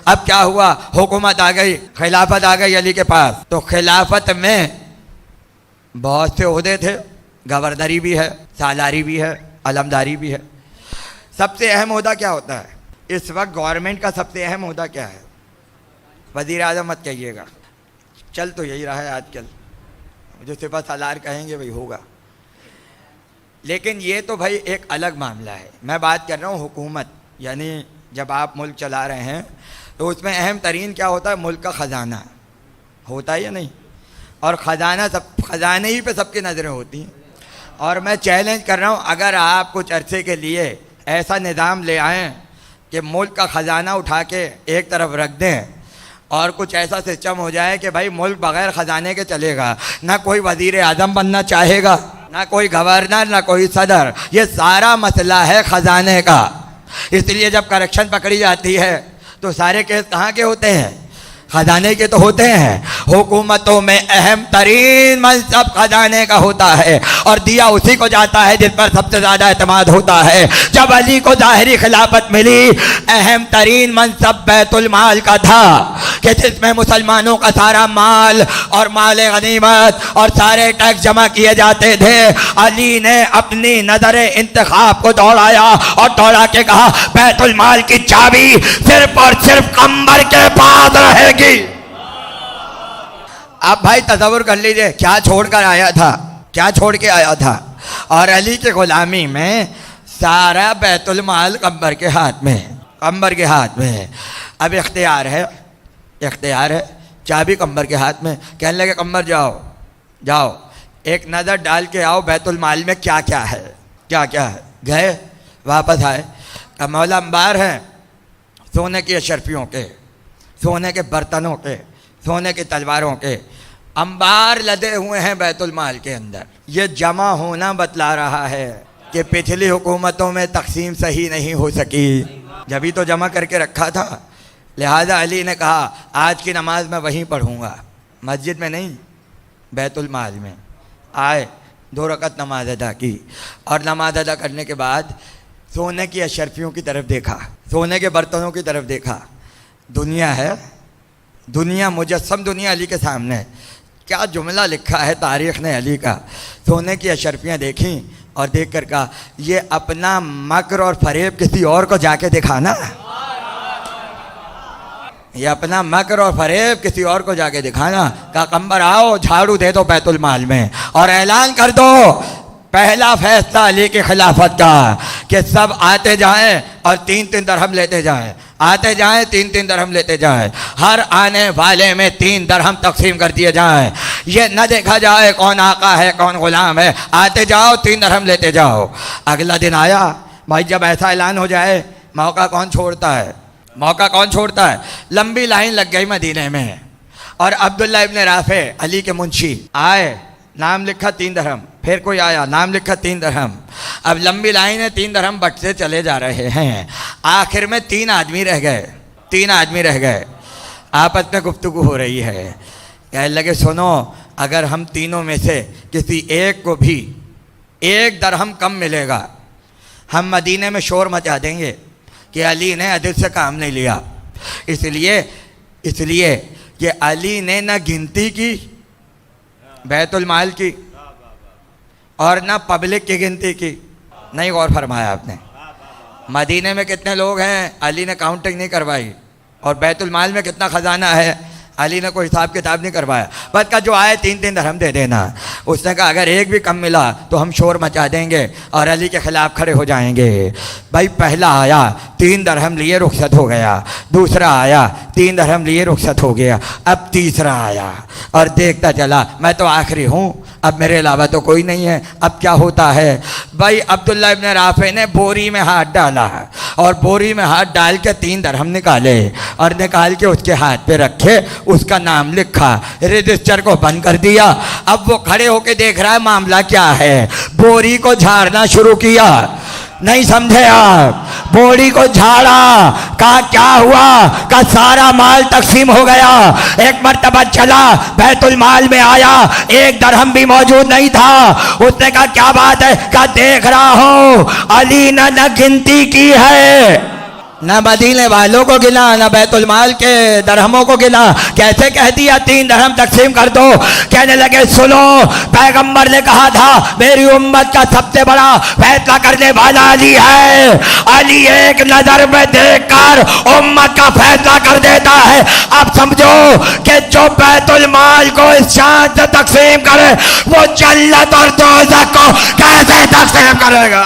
अब क्या हुआ, हुकूमत आ गई, खिलाफत आ गई अली के पास। तो खिलाफत में बहुत से ओहदे थे, गवर्नरी भी है, सालारी भी है, अलमदारी भी है। सबसे अहम ओहदा क्या होता है इस वक्त गवर्नमेंट का? सबसे अहम ओहदा क्या है? वज़ीर आज़म मत कहिएगा, चल तो यही रहा है आजकल, जो सिपा सालार कहेंगे वही होगा। लेकिन ये तो भाई एक अलग मामला है। मैं बात कर रहा हूँ हुकूमत, यानी जब आप मुल्क चला रहे हैं तो उसमें अहम तरीन क्या होता है? मुल्क का ख़जाना होता है या नहीं? और ख़जाना सब, ख़जाने ही पे सबकी नज़रें होती हैं। और मैं चैलेंज कर रहा हूँ, अगर आप कुछ अरसे के लिए ऐसा निज़ाम ले आएँ कि मुल्क का ख़जाना उठा के एक तरफ रख दें और कुछ ऐसा सिस्टम हो जाए कि भाई मुल्क बग़ैर ख़जाने के चलेगा, ना कोई वज़ीर आज़म बनना चाहेगा, ना कोई गवर्नर, ना कोई सदर। ये सारा मसला है ख़जाने का। इसलिए जब करप्शन पकड़ी जाती है तो सारे केस कहाँ के होते हैं? खजाने के तो होते हैं। हुकूमतों में अहम तरीन मनसब खजाने का होता है और दिया उसी को जाता है जिस पर सबसे ज़्यादा एतमाद होता है। जब अली को ज़ाहिरी खिलाफत मिली, अहम तरीन मनसब बैतुल माल का था कि जिसमें मुसलमानों का सारा माल और माल गनीमत और सारे टैक्स जमा किए जाते थे। अली ने अपनी नज़र इंतखाब को दौड़ाया और दौड़ा के कहा, बैतुल माल की चाबी सिर्फ और सिर्फ कंबर के पास रहेगी। अब भाई तसव्वुर कर लीजिए क्या छोड़कर आया था, क्या छोड़ के आया था। और अली के गुलामी में सारा बैतुल माल कंबर के हाथ में, कंबर के हाथ में। अब इख्तियार है, इख्तियार है, चाबी कंबर के हाथ में। कहने लगे कंबर जाओ जाओ एक नज़र डाल के आओ बैतुल माल में क्या क्या है, क्या क्या है। गए, वापस आए, अब मौला अंबार हैं सोने की अशरफियों के, सोने के बर्तनों के, सोने की तलवारों के अंबार लदे हुए हैं बैतुल माल के अंदर। ये जमा होना बतला रहा है कि पिछली हुकूमतों में तकसीम सही नहीं हो सकी, जब तो जमा करके रखा था। लिहाजा अली ने कहा आज की नमाज मैं वहीं पढ़ूँगा, मस्जिद में नहीं, बैतुल माल में। आए, 2 रकत नमाज अदा की और नमाज अदा करने के बाद सोने की अशरफियों की तरफ देखा, सोने के बर्तनों की तरफ देखा। दुनिया है, दुनिया, मुजस्सम दुनिया अली के सामने। क्या जुमला लिखा है तारीख़ ने अली का। सोने की अशरफियाँ देखी और देख कर कहा ये अपना मकर और फरेब किसी और को जाके दिखाना, ये अपना मकर और फरेब किसी और को जाके दिखाना। कहा कंबर आओ झाड़ू दे दो बैतुल माल में और ऐलान कर दो पहला फैसला अली की खिलाफत का कि सब आते जाएं और 3-3 दरहम लेते जाएं, आते जाएं 3-3 दरहम लेते जाएं, हर आने वाले में 3 दरहम तकसीम कर दिए जाएं। ये न देखा जाए कौन आका है कौन गुलाम है, आते जाओ 3 दरहम लेते जाओ। अगला दिन आया, भाई जब ऐसा ऐलान हो जाए मौका कौन छोड़ता है, मौका कौन छोड़ता है। लंबी लाइन लग गई मदीने में और अब्दुल्ला इब्न राफे अली के मुंशी आए, नाम लिखा 3 दरहम, फिर कोई आया, नाम लिखा 3 दरहम। अब लंबी लाइन है, 3 दरहम बटते चले जा रहे हैं। आखिर में 3 आदमी रह गए, 3 आदमी रह गए। आपस में गुफ्तगू हो रही है, कहने लगे सुनो अगर हम तीनों में से किसी एक को भी 1 दरहम कम मिलेगा, हम मदीने में शोर मचा देंगे कि अली ने अदिल से काम नहीं लिया। इसलिए कि अली ने न गिनती की बैतुल माल की और ना पब्लिक की गिनती की। नहीं गौर फरमाया आपने, मदीने में कितने लोग हैं अली ने काउंटिंग नहीं करवाई, और बैतुल माल में कितना ख़जाना है अली ने कोई हिसाब किताब नहीं करवाया। बस का जो आए 3-3 दरहम दे देना। उसने कहा अगर एक भी कम मिला तो हम शोर मचा देंगे और अली के ख़िलाफ़ खड़े हो जाएंगे। भाई पहला आया 3 दरहम लिए रुखसत हो गया, दूसरा आया 3 दरहम लिए रुखसत हो गया, अब तीसरा आया और देखता चला मैं तो आखिरी हूँ, अब मेरे अलावा तो कोई नहीं है, अब क्या होता है। भाई अब्दुल्ला इब्न राफे ने बोरी में हाथ डाला और बोरी में हाथ डाल के 3 दरहम निकाले और निकाल के उसके हाथ पे रखे, उसका नाम लिखा, रजिस्टर को बंद कर दिया। अब वो खड़े होके देख रहा है मामला क्या है। बोरी को झाड़ना शुरू किया, नहीं समझे आप, बोरी को झाड़ा, कहा क्या हुआ, का सारा माल तकसीम हो गया। एक मर्तबा चला बैतुल माल में आया, 1 दरहम भी मौजूद नहीं था। उसने कहा क्या बात है, कहा देख रहा हूं अली ने न गिनती की है न मदीने वालों को गिना, न बैतुल माल के दरहमों को गिना, कैसे कह दिया 3 दरहम तकसीम कर दो। कहने लगे सुनो, पैगंबर ने कहा था मेरी उम्मत का सबसे बड़ा फैसला करने वाला अली है। अली एक नजर में देखकर उम्मत का फैसला कर देता है। अब समझो कि जो बैतुल माल को इस शान से तकसीम करे वो जन्नत और दोज़ख को कैसे तकसीम करेगा।